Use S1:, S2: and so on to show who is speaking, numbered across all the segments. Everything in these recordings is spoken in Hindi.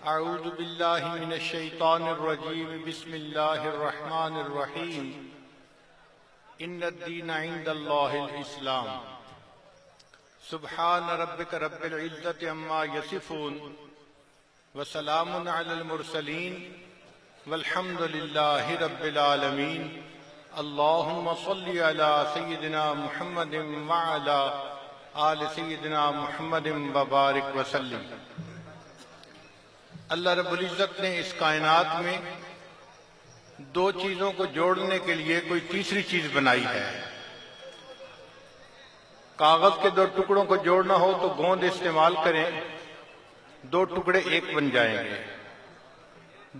S1: अऊज़ु बिल्लाहि मिनश शैतानिर रजीम बिस्मिल्लाहिर रहमानिर रहीम इन्नद्दीन इंदल्लाहिल इस्लाम सुब्हान रब्बिक रब्बिल इज्जति अम्मा यसिफून व सलामुन अलल मुरसलीन वल्हम्दुलिल्लाहि रब्बिल आलमीन। अल्लाहुम्मा सल्लि अला सय्यिदिना मुहम्मदिन व अला आलि सय्यिदिना मुहम्मदिन व बारिक व सल्लिम। अल्लाह रब्बुल इज्जत ने इस कायनात में दो चीजों को जोड़ने के लिए कोई तीसरी चीज बनाई है। कागज के दो टुकड़ों को जोड़ना हो तो गोंद इस्तेमाल करें, दो टुकड़े एक बन जाएंगे।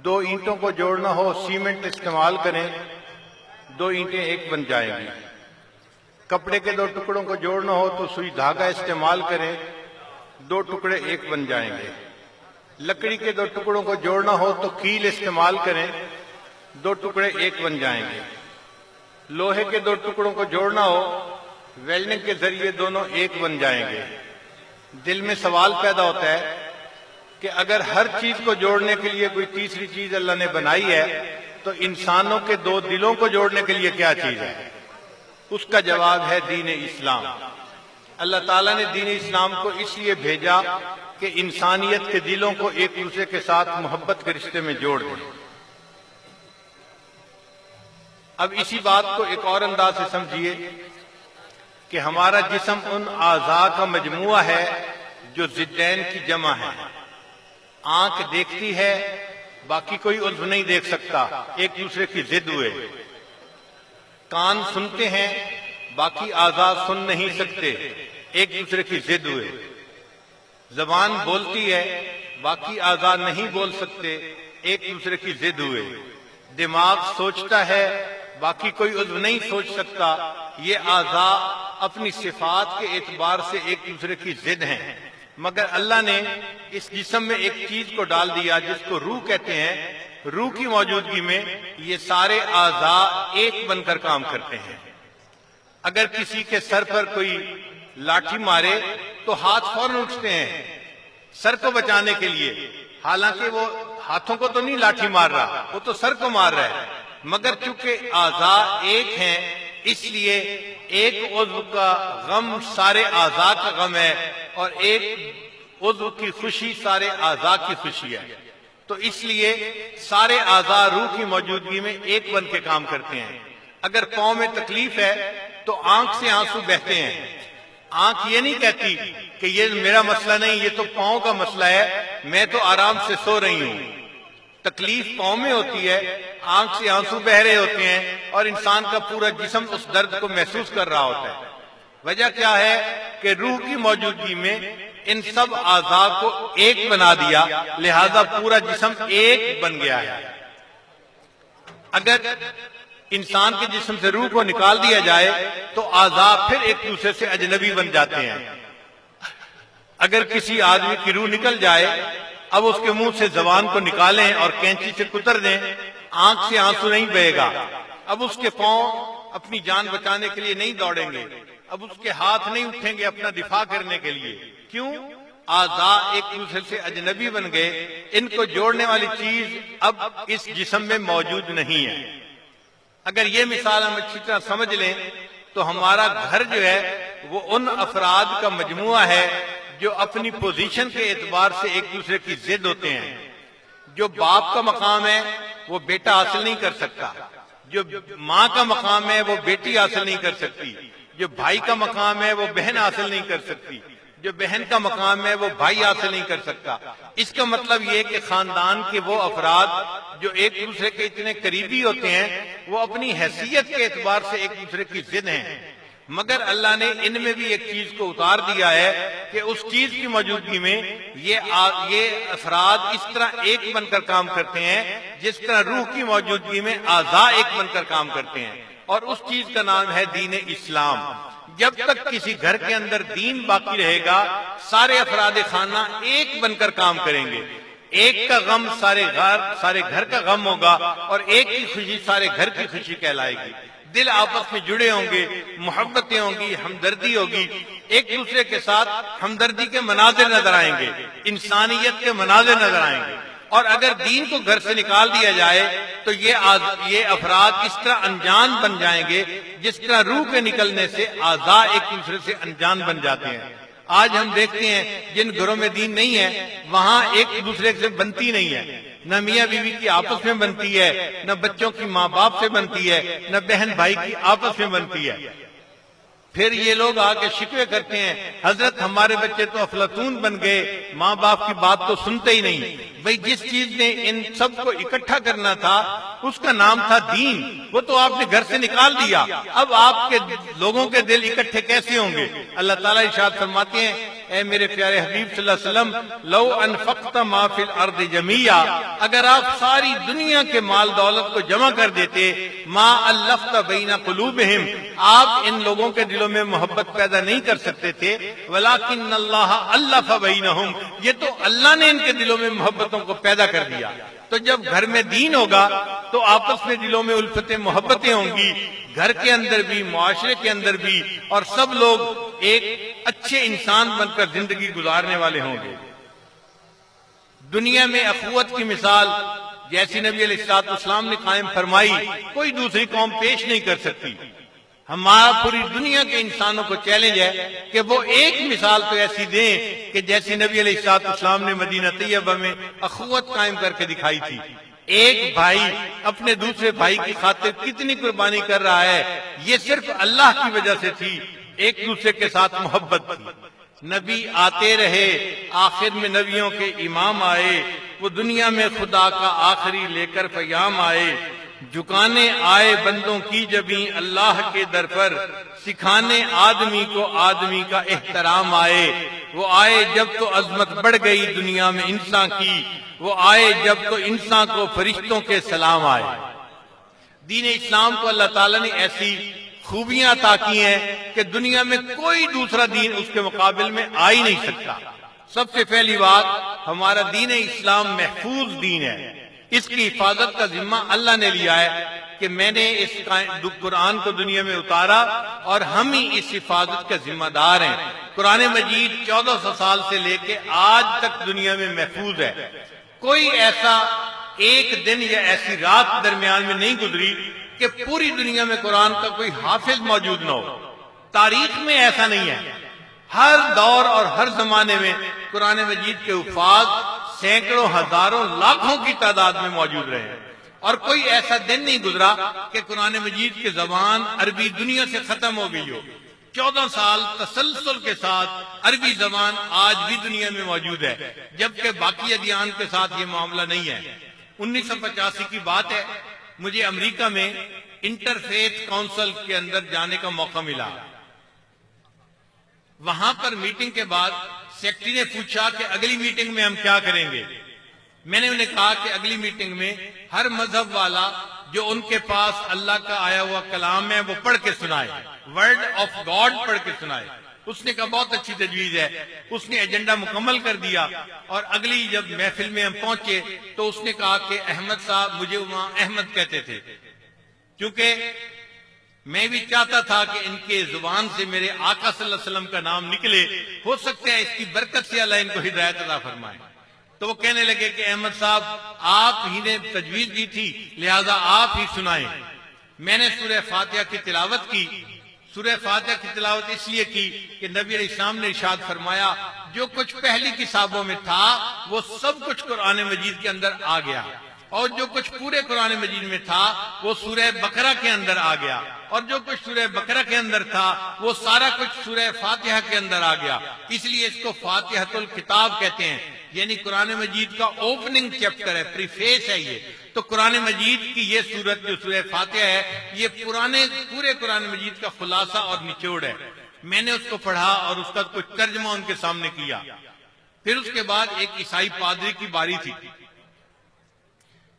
S1: दो ईंटों को जोड़ना हो सीमेंट इस्तेमाल करें, दो ईंटें एक बन जाएंगी। कपड़े के दो टुकड़ों को जोड़ना हो तो सुई धागा इस्तेमाल करें, दो टुकड़े एक बन जाएंगे। लकड़ी के दो टुकड़ों को जोड़ना हो तो कील इस्तेमाल करें, दो टुकड़े एक बन जाएंगे। लोहे के दो टुकड़ों को जोड़ना हो वेल्डिंग के जरिए दोनों एक बन जाएंगे। दिल में सवाल पैदा होता है कि अगर हर चीज को जोड़ने के लिए कोई तीसरी चीज अल्लाह ने बनाई है तो इंसानों के दो दिलों को जोड़ने के लिए क्या चीज है? उसका जवाब है दीन इस्लाम। अल्लाह ताला ने दीन इस्लाम को इसलिए भेजा कि इंसानियत के दिलों को एक दूसरे के साथ मोहब्बत के रिश्ते में जोड़ दे। अब इसी बात को एक और अंदाज से समझिए कि हमारा जिस्म उन आज़ा का मजमुआ है जो जिद्दैन की जमा है। आंख देखती है, बाकी कोई उल्फ नहीं देख सकता, एक दूसरे की जिद हुए। कान सुनते हैं, बाकी आज़ा सुन नहीं सकते, एक दूसरे की जिद हुए। जबान बोलती है, बाकी आज़ा नहीं बोल सकते, एक दूसरे की जिद हुए। दिमाग सोचता है, बाकी कोई उद्व नहीं सोच सकता। ये आज़ा अपनी सिफात के एतबार से एक दूसरे की जिद हैं। मगर अल्लाह ने इस जिस्म में एक चीज को डाल दिया जिसको रूह कहते हैं। रूह की मौजूदगी में ये सारे आज़ा एक बनकर काम करते हैं। अगर किसी के सर पर कोई लाठी मारे तो हाथ फौरन उठते हैं सर को बचाने के लिए। हालांकि वो हाथों को तो नहीं लाठी मार रहा, वो तो सर को मार रहा है। मगर चूंकि आज़ा एक हैं इसलिए एक उज़्व का गम सारे आज़ा का गम है और एक उज़्व की खुशी सारे आज़ा की खुशी है। तो इसलिए सारे आज़ा रूह की मौजूदगी में एक बन के काम करते हैं। अगर पांव में तकलीफ है तो आंख से आंसू बहते हैं। आंख ये नहीं कहती कि ये मेरा मसला नहीं, ये तो पांव का मसला है, मैं तो आराम से सो रही हूं। तकलीफ पांव में होती है, आंख से आंसू बह रहे होते हैं और इंसान का पूरा जिस्म उस दर्द को महसूस कर रहा होता है। वजह क्या है कि रूह की मौजूदगी में इन सब आज़ा को एक बना दिया, लिहाजा पूरा जिस्म एक बन गया है। अगर इंसान के जिस्म से रूह को निकाल दिया जाए तो आज़ा फिर एक दूसरे से अजनबी बन जाते हैं। अगर किसी आदमी की रूह निकल जाए, अब उसके मुंह से जबान को निकालें और कैंची से कुतर दें, आंख से आंसू नहीं बहेगा। अब उसके पांव अपनी जान बचाने के लिए नहीं दौड़ेंगे, अब उसके हाथ नहीं उठेंगे अपना दिफा करने के लिए। क्यों? आज़ा एक दूसरे से अजनबी बन गए। इनको जोड़ने वाली चीज अब इस जिस्म में मौजूद नहीं है। अगर ये मिसाल हम अच्छी तरह समझ लें तो हमारा घर जो है वो उन अफराद का मजमुआ है जो अपनी पोजीशन के एतबार से एक दूसरे की जिद होते हैं। जो बाप का मकाम है वो बेटा हासिल नहीं कर सकता, जो माँ का मकाम है वो बेटी हासिल नहीं कर सकती, जो भाई का मकाम है वो बहन हासिल नहीं कर सकती, जो बहन का मकाम है वो भाई हासिल नहीं कर सकता। इसका मतलब ये कि खानदान के वो अफराद जो एक दूसरे के इतने करीबी होते हैं वो अपनी हैसियत के एतबार से एक दूसरे की जिद हैं। मगर अल्लाह ने इनमें भी एक चीज को उतार दिया है कि उस चीज की मौजूदगी में ये अफराद इस तरह एक बनकर काम करते हैं जिस तरह रूह की मौजूदगी में आज़ा एक बनकर काम करते हैं। और उस चीज का नाम है दीन इस्लाम। जब तक किसी घर के अंदर दीन बाकी रहेगा सारे अफराद खाना एक बनकर काम करेंगे। एक का गम सारे घर का गम होगा और एक की खुशी सारे घर की खुशी कहलाएगी। दिल आपस में जुड़े होंगे, मोहब्बतें होंगी, हमदर्दी होगी, एक दूसरे के साथ हमदर्दी के मनाजिर नजर आएंगे, इंसानियत के मनाजिर नजर आएंगे। और अगर दीन को घर से निकाल दिया जाए तो ये अफराद इस तरह अनजान बन जाएंगे जिस तरह रूह के निकलने से आज़ा एक दूसरे से अनजान बन जाते हैं। आज हम देखते हैं जिन घरों में दीन नहीं है वहां एक दूसरे से बनती नहीं है, न मियाँ बीवी की आपस में बनती है, न बच्चों की माँ बाप से बनती है, न बहन भाई की आपस में बनती है। फिर ये लोग आके शिकवे करते हैं, हजरत हमारे बच्चे तो अफलातून बन गए, माँ बाप की बात तो सुनते ही नहीं। भाई जिस चीज ने इन सबको इकट्ठा करना था उसका नाम था दीन, वो तो आपने घर से निकाल दिया। अब आपके लोगों के दिल इकट्ठे कैसे होंगे? अल्लाह ताला इरशाद फरमाते हैं, ए मेरे प्यारे हबीब सल्लल्लाहु अलैहि वसल्लम, लौ अनफक्त मा फिल अर्द जमिया, अगर आप सारी दुनिया के माल दौलत को जमा कर देते, मा अल्लफ्त बैना कुलूबिहिम, आप इन लोगों के दिलों में मोहब्बत पैदा नहीं कर सकते थे। वलाकिन अल्लाह अल्लफ़ बैनहुम, ये तो अल्लाह ने इनके दिलों में मोहब्बतों को पैदा कर दिया। तो जब घर में दीन होगा तो आपस में दिलों में उल्फतें मोहब्बतें होंगी, घर के अंदर भी, मुआशरे के अंदर भी, और सब लोग एक अच्छे इंसान बनकर जिंदगी गुजारने वाले होंगे। दुनिया में अखुवत की मिसाल जैसी नबी अलैहिस्सलाम ने कायम फरमाई कोई दूसरी कौम पेश नहीं कर सकती। हमारा पूरी दुनिया के इंसानों को चैलेंज है कि वो एक मिसाल तो ऐसी दें कि जैसी नबी अलैहिस्सलाम ने मदीना तैयबा में अखुवत कायम करके दिखाई थी। एक भाई अपने दूसरे भाई की खातिर कितनी कुर्बानी कर रहा है, ये सिर्फ अल्लाह की वजह से थी। एक दूसरे के साथ मोहब्बत थी। नबी आते रहे, आखिर में नबियों के इमाम आए, वो दुनिया में खुदा का आखिरी लेकर पैगाम आए। झुकाने आए बंदों की जबी अल्लाह के दर पर, सिखाने आदमी को आदमी का एहतराम आए। वो आए जब तो अजमत बढ़ गई दुनिया में इंसान की, वो आए जब तो इंसान को फरिश्तों के सलाम आए। दीन इस्लाम को अल्लाह ताला ने ऐसी खूबियां अता की हैं कि दुनिया में कोई दूसरा दीन उसके मुकाबले में आ ही नहीं सकता। सबसे पहली बात, हमारा दीन इस्लाम महफूज दीन है। इसकी हिफाजत का जिम्मा अल्लाह ने लिया है कि मैंने इस कुरान को दुनिया में उतारा और हम ही इस हिफाजत के जिम्मेदार हैं। कुरान मजीद 1400 साल से लेके आज तक दुनिया में महफूज है। कोई ऐसा एक दिन या ऐसी रात दरमियान में नहीं गुजरी कि पूरी दुनिया में कुरान का कोई हाफिज मौजूद न हो। तारीख में ऐसा नहीं है। हर दौर और हर जमाने में कुरान मजीद के उफाज सैकड़ों, हजारों, लाखों की तादाद में मौजूद रहे हैं और कोई ऐसा दिन नहीं गुजरा कि कुरान मजीद की जबान अरबी दुनिया से खत्म हो गई हो। 14 साल तसलसल के साथ अरबी जबान आज भी दुनिया में मौजूद है, जबकि बाकी अदियान के साथ ये मामला नहीं है। 1985 की बात है, मुझे अमेरिका में इंटरफेथ काउंसिल के अंदर जाने का मौका मिला। वहां पर मीटिंग के बाद सेक्रेटरी ने पूछा कि अगली मीटिंग में हम क्या करेंगे। मैंने उन्हें कहा कि अगली मीटिंग में हर मजहब वाला जो उनके पास अल्लाह का आया हुआ कलाम है वो पढ़ के सुनाए, वर्ड ऑफ गॉड पढ़ के सुनाए। उसने कहा बहुत अच्छी तजवीज है। उसने एजेंडा मुकम्मल कर दिया और अगली जब महफिल में हम पहुंचे तो उसने कहा कि अहमद साहब, मुझे वहां अहमद कहते थे क्योंकि मैं भी चाहता था कि इनके जुबान से मेरे आका सल्लल्लाहु अलैहि वसल्लम का नाम निकले, हो सकता है इसकी बरकत से अल्लाह इनको हिदायत अता फरमाए। तो वो कहने लगे कि अहमद साहब आप ही ने तजवीज दी थी, लिहाजा आप ही सुनाएं। मैंने सूरह फातिहा की तिलावत की। सूरह फातिहा की तिलावत इसलिए की कि नबी अलैहिस्सलाम ने इरशाद फरमाया जो कुछ पहली किताबों में था वो सब कुछ कुरान मजीद के अंदर आ गया, और जो कुछ पूरे कुरान मजीद में था वो सूरह बकरा के अंदर आ गया, और जो कुछ सूरह बकरा के अंदर था वो सारा कुछ सूरह फातिहा के अंदर आ गया। इसलिए इसको फातिहतुल किताब कहते हैं, यानी कुरान मजीद का ओपनिंग चैप्टर है, प्रीफेस है ये। तो कुरान मजीद की ये सूरत जो सूरह फातिहा है ये पूरे कुरान मजीद का खुलासा और निचोड़ है। मैंने उसको पढ़ा और उसका कुछ तर्जमा उनके सामने किया। फिर उसके बाद एक ईसाई पादरी की बारी थी।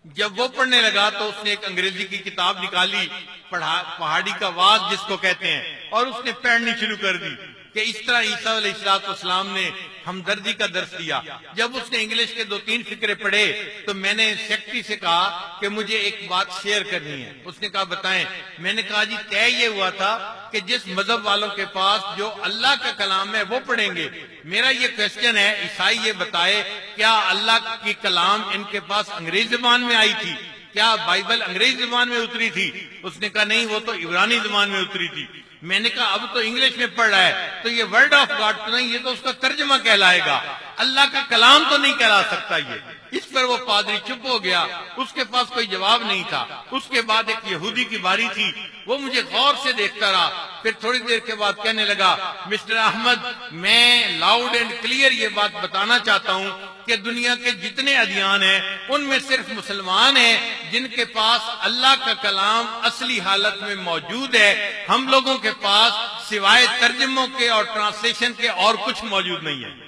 S1: जब वो पढ़ने लगा तो उसने एक अंग्रेजी की किताब निकाली, पहाड़ी का वाज जिसको कहते हैं, और उसने पढ़नी शुरू कर दी। कि इस तरह ईसा अलैहिस्सलाम ने हमदर्दी का दर्स दिया। जब उसने इंग्लिश के 2-3 फिक्रे पढ़े तो मैंने सेक्रेटरी से कहा कि मुझे एक बात शेयर करनी है। उसने कहा बताएं। मैंने कहा जी तय ये हुआ था कि जिस मजहब वालों के पास जो अल्लाह का कलाम है वो पढ़ेंगे। मेरा ये क्वेश्चन है, ईसाई ये बताए क्या अल्लाह की कलाम इनके पास अंग्रेजी जबान में आई थी? क्या बाइबल अंग्रेजी जबान में उतरी थी? उसने कहा नहीं, वो तो इब्रानी जबान में उतरी थी। मैंने कहा अब तो इंग्लिश में पढ़ रहा है तो ये वर्ड ऑफ गॉड तो नहीं, ये तो उसका तर्जमा कहलाएगा, अल्लाह का कलाम तो नहीं कहला सकता ये। इस पर वो पादरी चुप हो गया, उसके पास कोई जवाब नहीं था। उसके बाद एक यहूदी की बारी थी, वो मुझे गौर से देखता रहा। फिर थोड़ी देर के बाद कहने लगा, मिस्टर अहमद मैं लाउड एंड क्लियर ये बात बताना चाहता हूँ कि दुनिया के जितने अदियान हैं उनमें सिर्फ मुसलमान हैं जिनके पास अल्लाह का कलाम असली हालत में मौजूद है। हम लोगों के पास सिवाय तर्जुमों के और ट्रांसलेशन के और कुछ मौजूद नहीं है।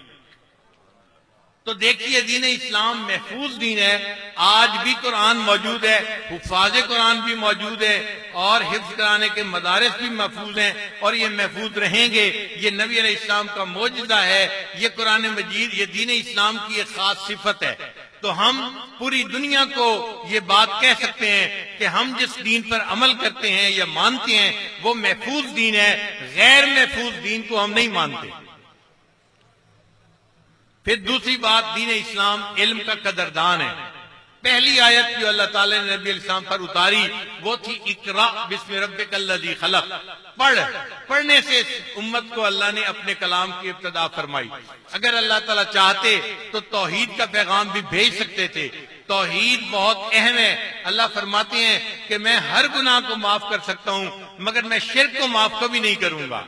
S1: तो देखिए दीन इस्लाम महफूज दीन है। आज भी कुरान मौजूद है, हुफ़ाज़े कुरान भी मौजूद है और हिफ्ज़ कराने के मदारिस भी महफूज हैं और ये महफूज रहेंगे। ये नबी अलैहिस्सलाम का मोजज़ा है, ये कुरान मजीद, ये दीन इस्लाम की एक खास सिफत है। तो हम पूरी दुनिया को ये बात कह सकते हैं कि हम जिस दीन पर अमल करते हैं या मानते हैं वो महफूज दीन है, गैर महफूज दीन को हम नहीं मानते। फिर दूसरी बात, दीन इस्लाम इल्म का कदरदान है। पहली आयत जो अल्लाह ताला ने नबी इस्लाम पर उतारी वो थी इकरा बिस्मि रब्बिकल्लज़ी खलक। पढ़ने से उम्मत को अल्लाह ने अपने कलाम की इब्तिदा फरमाई। अगर अल्लाह ताला चाहते तो तौहीद का पैगाम भी भेज सकते थे। तौहीद बहुत अहम है। अल्लाह फरमाते हैं कि मैं हर गुनाह को माफ कर सकता हूँ मगर मैं शिर्क को माफ कभी नहीं करूंगा।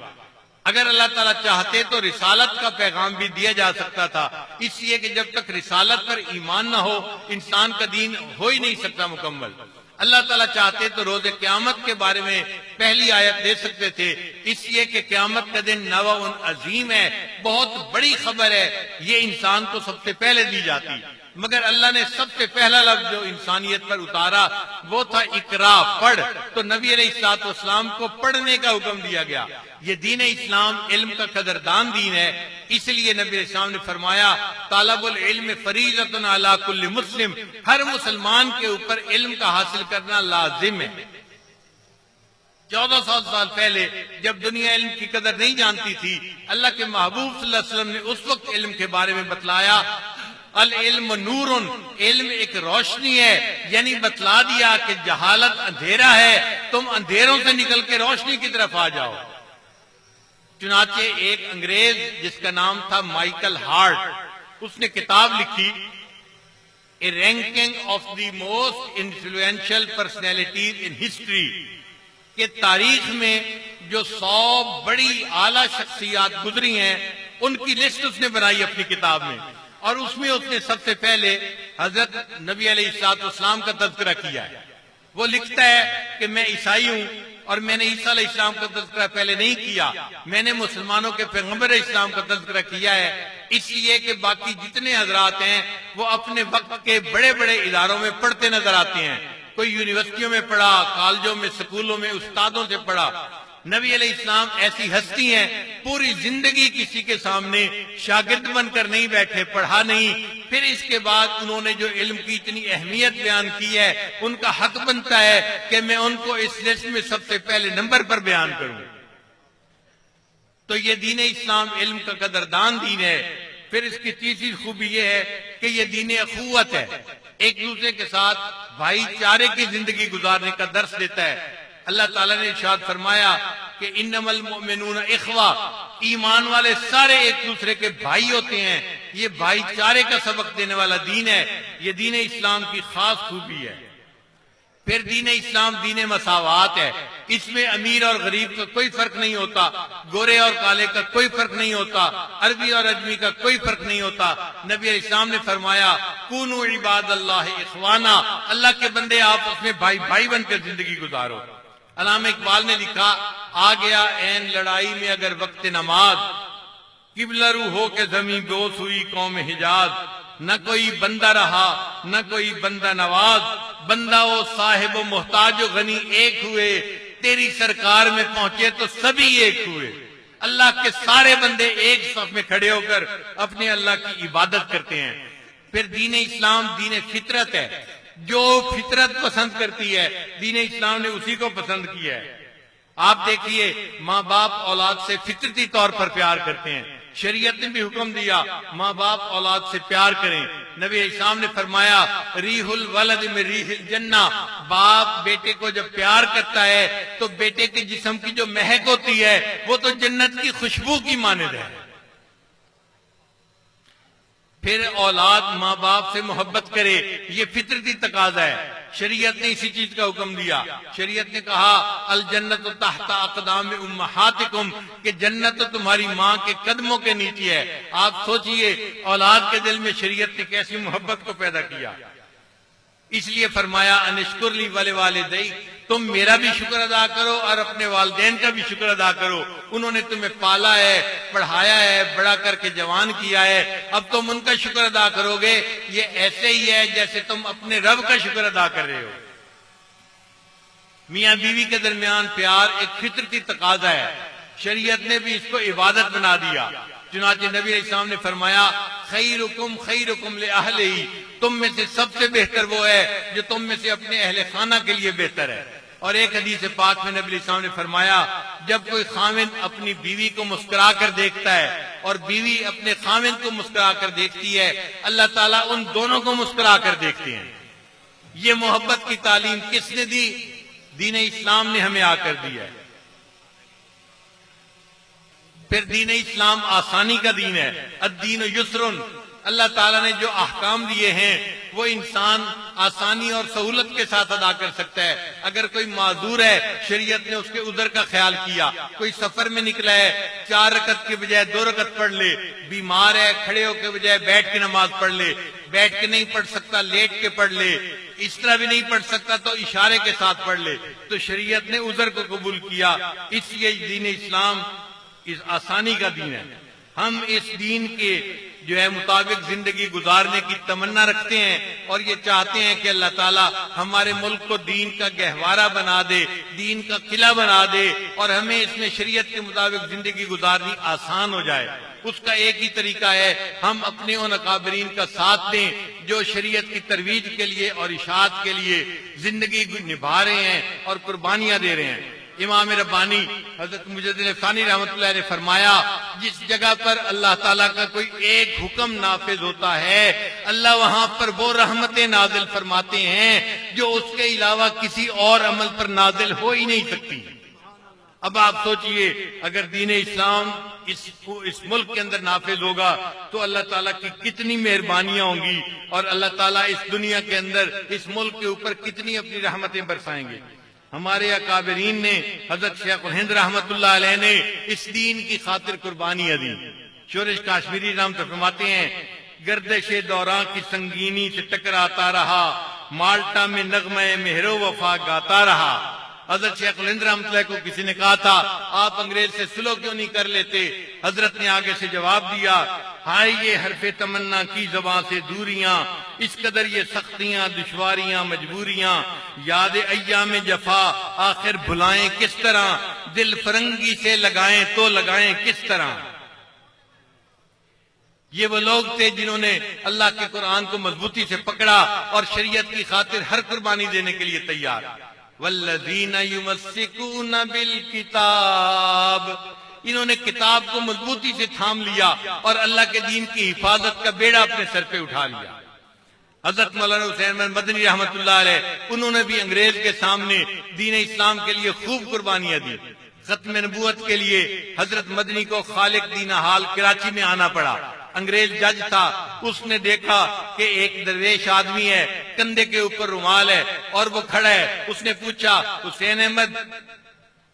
S1: अगर अल्लाह ताला चाहते तो रिसालत का पैगाम भी दिया जा सकता था, इसलिए कि जब तक रिसालत पर ईमान ना हो इंसान का दीन हो ही नहीं सकता मुकम्मल। अल्लाह ताला चाहते तो रोज़े क़यामत के बारे में पहली आयत दे सकते थे, इसलिए कि क़यामत का दिन नवाउन अजीम है, बहुत बड़ी खबर है, ये इंसान को सबसे पहले दी जाती। मगर अल्लाह ने सबसे पहला लफ्ज जो इंसानियत पर उतारा वो था इकरा, पढ़। तो नबी अलैहिस्सलाम को पढ़ने का हुक्म दिया गया। ये दीन इस्लाम इल्म का कदरदान दीन है, इसलिए नबी अलैहिस्सलाम ने फरमाया तालबुल इल्म फरीज़तुन अला कुल्ली मुस्लिम, हर मुसलमान के ऊपर इल्म का हासिल करना लाजिम है। 1400 साल पहले जब दुनिया इल्म की कदर नहीं जानती थी, अल्लाह के महबूब सल्लल्लाहु अलैहि वसल्लम ने उस वक्त इल्म के बारे में बतलाया, अल इल्म नूरुन, इल्म एक रोशनी है, यानी बतला दिया कि जहालत अंधेरा है, तुम अंधेरों से निकल के रोशनी की तरफ आ जाओ। चुनाचे एक अंग्रेज जिसका नाम था माइकल हार्ट, उसने किताब लिखी a ranking of the most influential personalities in history, के तारीख में जो 100 बड़ी आला शख्सियात गुजरी हैं उनकी लिस्ट उसने बनाई अपनी किताब में, और उसमें उसने सबसे पहले हजरत नबी अलैहिस्सलाम का तज़किरा किया है। वो लिखता है कि मैं ईसाई हूं और मैंने ईसा अलैहिस्सलाम का तज़किरा पहले नहीं किया, मैंने मुसलमानों के पैगंबर इस्लाम का तज़किरा किया है, इसलिए कि बाकी जितने हजरात हैं वो अपने वक्त के बड़े बड़े इदारों में पढ़ते नजर आते हैं। कोई यूनिवर्सिटियों में पढ़ा, कॉलेजों में, स्कूलों में उस्तादों से पढ़ा। नबी अलैहिस्सलाम ऐसी हस्ती हैं, पूरी जिंदगी किसी के सामने शागिर्द बनकर नहीं बैठे, पढ़ा नहीं, फिर इसके बाद उन्होंने जो इल्म की इतनी अहमियत बयान की है उनका हक बनता है कि मैं उनको इस लिस्ट में सबसे पहले नंबर पर बयान करूं। तो ये दीन इस्लाम इल्म का कदरदान दीन है। फिर इसकी तीसरी खूबी ये है कि ये दीन अखुवत है, एक दूसरे के साथ भाईचारे की जिंदगी गुजारने का दर्स देता है। अल्लाह ताला ने इरशाद फरमाया कि इन्नमल मुमिनून इख्वा, ईमान वाले सारे एक दूसरे के भाई होते हैं। ये भाईचारे का सबक देने वाला दीन है, ये दीन इस्लाम की खास खूबी है। फिर दीन इस्लाम दीन मसावात है, इसमें अमीर और गरीब का कोई फर्क नहीं होता, गोरे और काले का कोई फर्क नहीं होता, अरबी और अजमी का कोई फर्क नहीं होता। नबी इस्लाम ने फरमाया कुनू इबादल्लाह इख्वाना, अल्लाह के बंदे आपस में भाई भाई बनकर जिंदगी गुजारो। अल्लामा इकबाल ने लिखा, आ गया ऐन लड़ाई में अगर वक्त नमाज, किबलरू हो के जमीन बेहोश हुई कौम हिजाज, न कोई बंदा रहा न कोई बंदा नवाज, बंदा वो साहिब मोहताज गनी एक हुए, तेरी सरकार में पहुंचे तो सभी एक हुए। अल्लाह के सारे बंदे एक सफ में खड़े होकर अपने अल्लाह की इबादत करते हैं। फिर दीन इस्लाम दीन फितरत है, जो फितरत पसंद करती है दीन इस्लाम ने उसी को पसंद किया है। आप देखिए, माँ बाप औलाद से फितरती तौर पर प्यार करते हैं। शरीयत ने भी हुक्म दिया माँ बाप औलाद से प्यार करें। नबी इस्लाम ने फरमाया रीहुल वलद में रीहुल जन्ना, बाप बेटे को जब प्यार करता है तो बेटे के जिस्म की जो महक होती है वो तो जन्नत की खुशबू की मानद है। फिर औलाद माँ बाप से मोहब्बत करे, ये फितरती तकाजा है। शरीयत ने इसी चीज का हुक्म दिया। शरीयत ने कहा अल जन्नत तहता अक़दाम उम्महातिकुम, कि जन्नत तो तुम्हारी माँ के कदमों के नीचे है। आप सोचिए औलाद के दिल में शरीयत ने कैसी मोहब्बत को पैदा किया। इसलिए फरमाया अनिश्कुरली वाले वालिदैक, तुम मेरा भी शुक्र अदा करो और अपने वालिदैन का भी शुक्र अदा करो। उन्होंने तुम्हें पाला है, पढ़ाया है, बड़ा करके जवान किया है, अब तुम उनका शुक्र अदा करोगे। ये ऐसे ही है जैसे तुम अपने रब का शुक्र अदा कर रहे हो। मियां बीवी के दरमियान प्यार एक फितरती तकाजा है। शरीयत ने भी इसको इबादत बना दिया। चुनाचे नबी इस्लाम ने फरमाया खैरुकुम ले अहलिही, तुम में से सबसे बेहतर वो है जो तुम में से अपने अहले खाना के लिए बेहतर है। और एक हदीस पाक में नबी इस्लाम ने फरमाया जब कोई खाविंद अपनी बीवी को मुस्कुरा कर देखता है और बीवी अपने खाविंद को मुस्कुरा कर देखती है, अल्लाह ताला उन दोनों को मुस्कुरा कर देखते हैं। ये मोहब्बत की तालीम किसने दी? दीन इस्लाम ने हमें आकर दी है। फिर दीन इस्लाम आसानी का दीन है। अद्दीन युस्रुन, अल्लाह ताला ने जो अहकाम दिए हैं वो इंसान आसानी और सहूलत के साथ अदा कर सकता है। अगर कोई माजूर है, शरीयत ने उसके उधर का ख्याल किया। कोई सफर में निकला है, 4 रकत के बजाय 2 रकत पढ़ ले। बीमार है, खड़े होकर बजाय बैठ के नमाज पढ़ ले। बैठ के नहीं पढ़ सकता, लेट के पढ़ ले। इस तरह भी नहीं पढ़ सकता तो इशारे के साथ पढ़ ले। तो शरीयत ने उधर को कबूल किया। इसलिए दीन इस्लाम इस आसानी का दीन है। हम इस दीन के जो है मुताबिक जिंदगी गुजारने की तमन्ना रखते हैं और ये चाहते हैं कि अल्लाह ताला हमारे मुल्क को दीन का गहवारा बना दे, दीन का किला बना दे और हमें इसमें शरीयत के मुताबिक जिंदगी गुजारनी आसान हो जाए। उसका एक ही तरीका है, हम अपने उन अकाबरीन का साथ दें जो शरीयत की तरवीज के लिए और इशाअत के लिए जिंदगी निभा रहे हैं और कुर्बानियां दे रहे हैं। इमाम रब्बानी हजरत मुजद्दिद सानी रहमतुल्लाह ने फरमाया जिस जगह पर अल्लाह ताला का कोई एक हुक्म नाफिज होता है, अल्लाह वहां पर वो रहमतें नाजिल फरमाते हैं जो उसके अलावा किसी और अमल पर नाजिल हो ही नहीं सकती। अब आप सोचिए अगर दीन इस्लाम इस मुल्क के अंदर नाफिज होगा तो अल्लाह ताला की कितनी मेहरबानियां होंगी और अल्लाह ताला इस दुनिया के अंदर इस मुल्क के ऊपर कितनी अपनी रहमतें बरसाएंगे। हमारे अकाबरीन ने, हजरत शेख हिंद रहमतुल्लाह अलैह ने इस दीन की खातिर कुर्बानियां दी। शोरश काश्मीरी नाम तो फरमाते हैं गर्दिश दौरान की संगीनी से टकराता रहा, माल्टा में नगमे मेहरो वफा गाता रहा। हजरत शेख हिंद रहमतुल्लाह को किसी ने कहा था आप अंग्रेज से सुलह क्यों नहीं कर लेते? हजरत ने आगे से जवाब दिया हाय ये हरफे तमन्ना की ज़बां से दूरियां, इस कदर ये सख्तियां दुश्वारियां मजबूरियां, याद अय्याम जफा आखिर भुलाएं किस तरह, दिल फरंगी से लगाएं तो लगाएं किस तरह। ये वो लोग थे जिन्होंने अल्लाह के कुरान को मजबूती से पकड़ा और शरीयत की खातिर हर कुर्बानी देने के लिए तैयार। वल्लज़ीना युमस्सिकूना बिल किताब, इन्होंने किताब को मजबूती से थाम लिया और अल्लाह के दीन की हिफाजत का बेड़ा अपने सर पे उठा लिया। हजरत मौलाना हुसैन मदनी रहमतुल्लाह अलैह, उन्होंने भी अंग्रेज के सामने दीन इस्लाम के लिए खूब कुर्बानियां दी। खत्म नबूवत के लिए हजरत मदनी को खालिक दीना हाल कराची में आना पड़ा। अंग्रेज जज था, उसने देखा कि एक दरवेश आदमी है, कंधे के ऊपर रुमाल है और वो खड़ा है। उसने पूछा हुसैन अहमद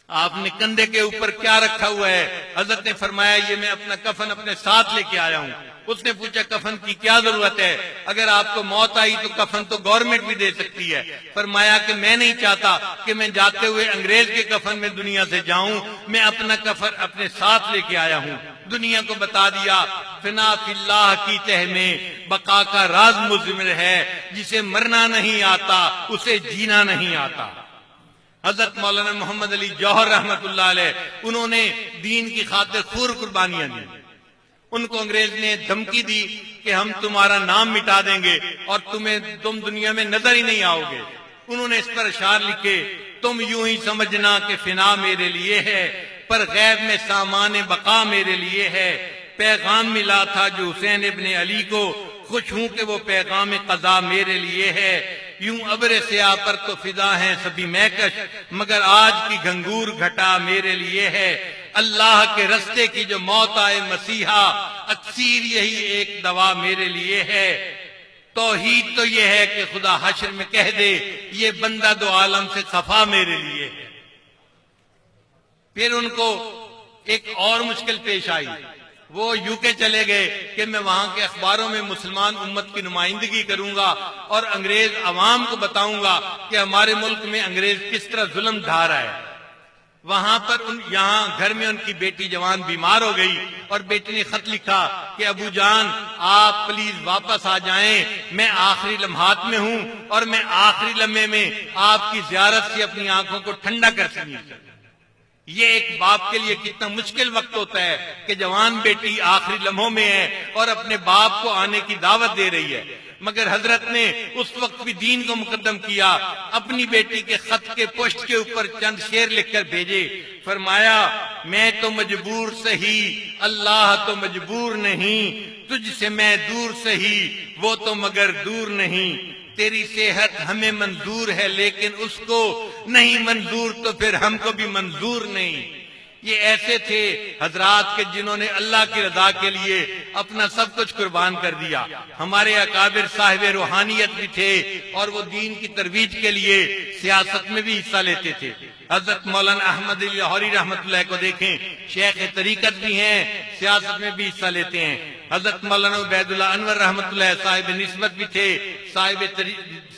S1: आपने कंधे के ऊपर क्या रखा हुआ है? हजरत ने फरमाया ये मैं अपना कफन अपने साथ लेके आया हूँ। उसने पूछा कफन की क्या जरूरत है? अगर आपको मौत आई तो कफन तो गवर्नमेंट भी दे सकती है। फरमाया कि मैं नहीं चाहता कि मैं जाते हुए अंग्रेज के कफन में दुनिया से जाऊं, मैं अपना कफन अपने साथ लेके आया हूँ। दुनिया को बता दिया फिना फिल्लाह की तह में बका का राज मुज़मिर है, जिसे मरना नहीं आता उसे जीना नहीं आता। हजरत मौलाना मोहम्मद अली जौहर रहमतुल्लाह अलैह, उन्होंने दीन की खातिर खूर कुर्बानियां दी। उनको अंग्रेज ने धमकी दी कि हम तुम्हारा नाम मिटा देंगे और तुम दुनिया में नजर ही नहीं आओगे। उन्होंने इस पर अशार लिखे, तुम यूं ही समझना कि फिना मेरे लिए है, पर गैब में सामान बका मेरे लिए है। पैगाम मिला था जो हुसैन इब्ने अली को, खुश हूं कि वो पैगाम कज़ा मेरे लिए है। यूं अब्र स्या पर तो फिदा है सभी महकश, मगर आज की घंगूर घटा मेरे लिए है। अल्लाह के रस्ते की जो मौत आए मसीहा, अक्सीर यही एक दवा मेरे लिए है। तौहीद तो ये है कि खुदा हश्र में कह दे, ये बंदा दो आलम से खफा मेरे लिए है। फिर उनको एक और मुश्किल पेश आई, वो यूके चले गए कि मैं वहां के अखबारों में मुसलमान उम्मत की नुमाइंदगी करूंगा और अंग्रेज अवाम को बताऊंगा कि हमारे मुल्क में अंग्रेज किस तरह जुल्म ढा रहा है। वहां पर यहाँ घर में उनकी बेटी जवान बीमार हो गई और बेटी ने खत लिखा कि अबू जान आप प्लीज वापस आ जाएं, मैं आखिरी लम्हात में हूं और मैं आखिरी लम्हे में आपकी जियारत से अपनी आंखों को ठंडा कर सकूं। ये एक बाप के लिए कितना मुश्किल वक्त होता है कि जवान बेटी आखिरी लम्हों में है और अपने बाप को आने की दावत दे रही है। मगर हजरत ने उस वक्त भी दीन को मुकद्दम किया। अपनी बेटी के खत के पोस्ट के ऊपर चंद शेर लिखकर भेजे। फरमाया, मैं तो मजबूर सही, अल्लाह तो मजबूर नहीं, तुझसे मैं दूर सही, वो तो मगर दूर नहीं। तेरी सेहत हमें मंजूर है लेकिन उसको नहीं मंजूर, तो फिर हमको भी मंजूर नहीं। ये ऐसे थे हजरात के जिन्होंने अल्लाह की रजा के लिए अपना सब कुछ कुर्बान कर दिया। हमारे अकाबिर साहिब रूहानियत भी थे और वो दीन की तरवीज के लिए सियासत में भी हिस्सा लेते थे। हजरत मौलाना अहमद लाहौरी रहमतुल्लाह को देखें, शेख तरीकत भी हैं, सियासत में भी हिस्सा लेते हैं। हजरत मौलाना उबैदुल्लाह अनवर रहमतुल्लाह साहिब निस्बत भी थे, साहिब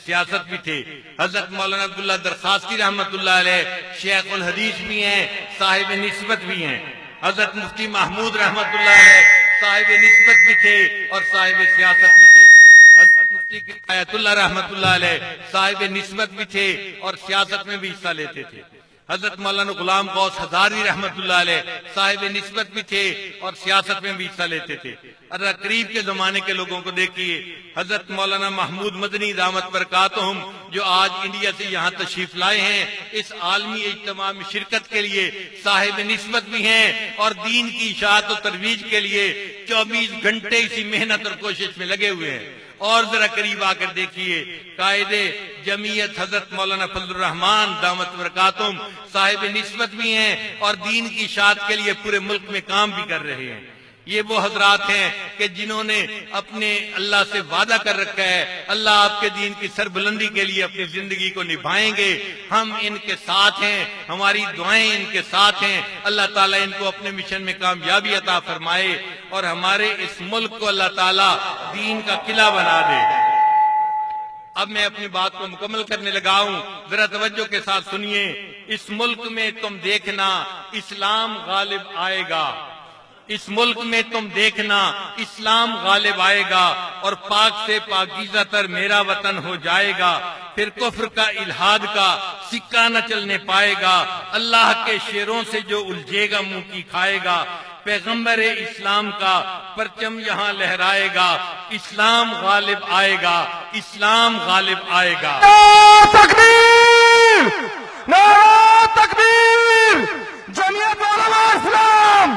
S1: सियासत भी थे। हजरत मौलाना अब्दुल्लाह दरखास्ती रहमतुल्लाह अलैह शेख उल हदीस भी हैं, साहिब निस्बत भी हैं। हजरत मुफ्ती महमूद रहमतुल्लाह अलैह साहिब निस्बत भी थे और साहिब सियासत भी थे। हजरत मुफ्ती किफायतुल्लाह रहमतुल्लाह अलैह साहिब निस्बत भी थे और सियासत में भी हिस्सा लेते थे। हजरत मौलाना गुलाम गौस हजारी रहमतुल्लाह अलैह साहिब निस्बत भी थे और सियासत में भी हिस्सा लेते थे। अरे करीब के जमाने के लोगों को देखिए, हजरत मौलाना महमूद मदनी दामत बरकातुहुम जो आज इंडिया से यहाँ तशरीफ लाए हैं, इस आलमी इज्तिमा में शिरकत के लिए साहिब निस्बत भी हैं और दीन की इशाअत और तरवीज के लिए 24 घंटे इसी मेहनत और कोशिश में लगे हुए हैं। और जरा करीब आकर देखिए, कायदे जमीयत हजरत मौलाना फजलुर रहमान दामत बरकातुहुम साहिब निस्बत भी हैं और दीन की इशाअत के लिए पूरे मुल्क में काम भी कर रहे हैं। ये वो हजरात हैं कि जिन्होंने अपने अल्लाह से वादा कर रखा है, अल्लाह आपके दीन की सरबुलंदी के लिए अपनी जिंदगी को निभाएंगे। हम इनके साथ हैं, हमारी दुआएं इनके साथ हैं। अल्लाह ताला इनको अपने मिशन में कामयाबी अता फरमाए और हमारे इस मुल्क को अल्लाह ताला दीन का किला बना दे। अब मैं अपनी बात को मुकम्मल करने लगा हूं, जरा तवज्जो के साथ सुनिए। इस मुल्क में तुम देखना इस्लाम गालिब आएगा, इस मुल्क में तुम देखना इस्लाम गालिब आएगा और पाक से पाकीज़ा तर मेरा वतन हो जाएगा। फिर कुफ्र का इल्हाद का सिक्का न चलने पाएगा, अल्लाह के शेरों से जो उलझेगा मुंह की खाएगा। पैगंबर इस्लाम का परचम यहाँ लहराएगा, इस्लाम गालिब आएगा, इस्लाम गालिब आएगा।
S2: तकबीर, नारा तकबीर, जमीयत उलमा इस्लाम,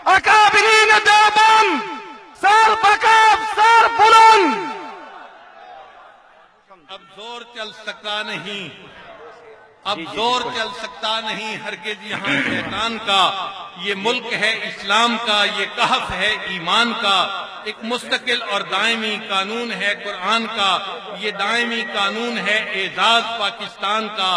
S2: अकाबिरीन देवबंद, सर बकाब सर बुलंद।
S1: अब जोर चल सकता नहीं, अब जोर चल सकता नहीं हरगिज़ यहाँ शैतान का। ये मुल्क है इस्लाम का, ये कहफ है ईमान का। एक मुस्तकिल और दायमी कानून है कुरान का, ये दायमी कानून है एजाज पाकिस्तान का।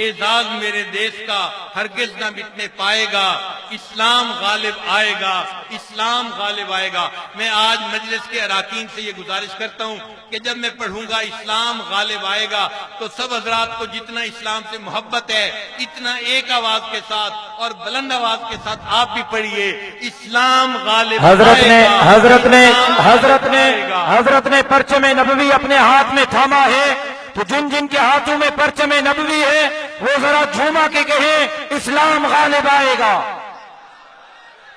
S1: एजाज मेरे देश का हरगिज़ न मिटने पाएगा, इस्लाम गालिब आएगा, इस्लाम गालिब आएगा। मैं आज मजलिस के अराकीन से ये गुजारिश करता हूँ कि जब मैं पढ़ूंगा इस्लाम गालिब आएगा तो सब हजरात को जितना इस्लाम से मोहब्बत है इतना एक आवाज के साथ और बुलंद आवाज के साथ आप भी पढ़िए, इस्लाम गालिब आएगा।
S2: हजरत ने परचम नबवी अपने हाथ में थामा है, तो जिन जिन के हाथों में परचम नबवी है वो जरा झूमा के कहें इस्लाम गालिब आएगा।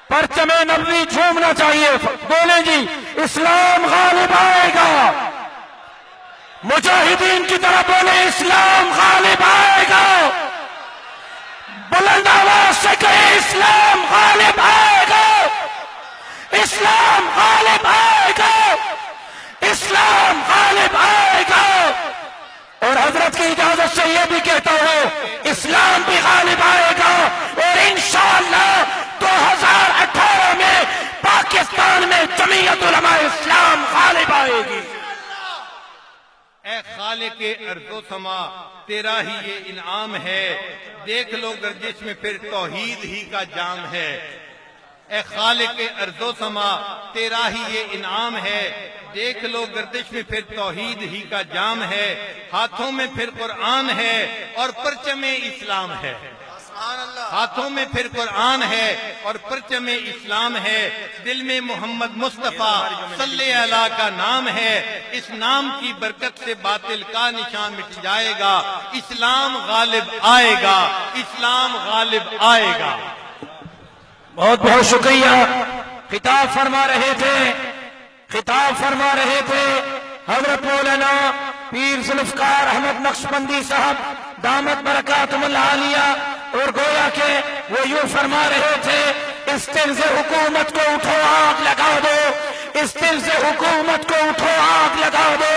S2: परचमे नबवी झूमना चाहिए, बोले जी इस्लाम गालिब आएगा। मुजाहिदीन की तरह बोले इस्लाम गालिब आएगा। बुलंद आवाज से कहे इस्लाम गालिब आएगा, इस्लाम गालिब आएगा, इस्लाम गालिब आएगा। और हजरत की इजाजत से यह भी कहता हूं इस्लाम भी गालिब आएगा और इंशाअल्लाह 2018 में पाकिस्तान में जमीयत उलमा इस्लाम गालिब आएगी।
S1: ए खालिक़े अर्ज़ो समा तेरा ही ये इनाम है, देख लो गर्दिश में फिर तौहीद ही का जाम है। ए खालिक़े अर्ज़ो समा तेरा ही ये इनाम है, देख लो गर्दिश में फिर तौहीद ही का जाम है। हाथों में फिर कुरान है और परचमे इस्लाम है। हाथों में फिर कुरान है और परचमे इस्लाम है। दिल में मोहम्मद मुस्तफा सल्लल्लाहु अलैहि का नाम है। इस नाम की बरकत से बातिल का निशान मिट जाएगा। इस्लाम गालिब आएगा, इस्लाम गालिब आएगा।
S2: बहुत बहुत शुक्रिया। खिताब फरमा रहे थे, खिताब फरमा रहे थे हजरत मौलाना पीर जुल्फकार अहमद नक्शबंदी साहब दामत बरकातुहुल आलिया। और गोया के वो यूं फरमा रहे थे इस दिल से हुकूमत को उठो आग लगा दो, इस दिल से हुकूमत को उठो आग लगा दो,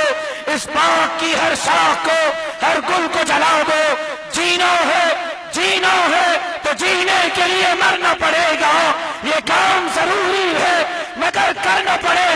S2: इस बाग की हर शाख को हर गुल को जला दो। जीना है, जीना है तो जीने के लिए मरना पड़ेगा। ये काम जरूरी है मगर करना पड़ेगा।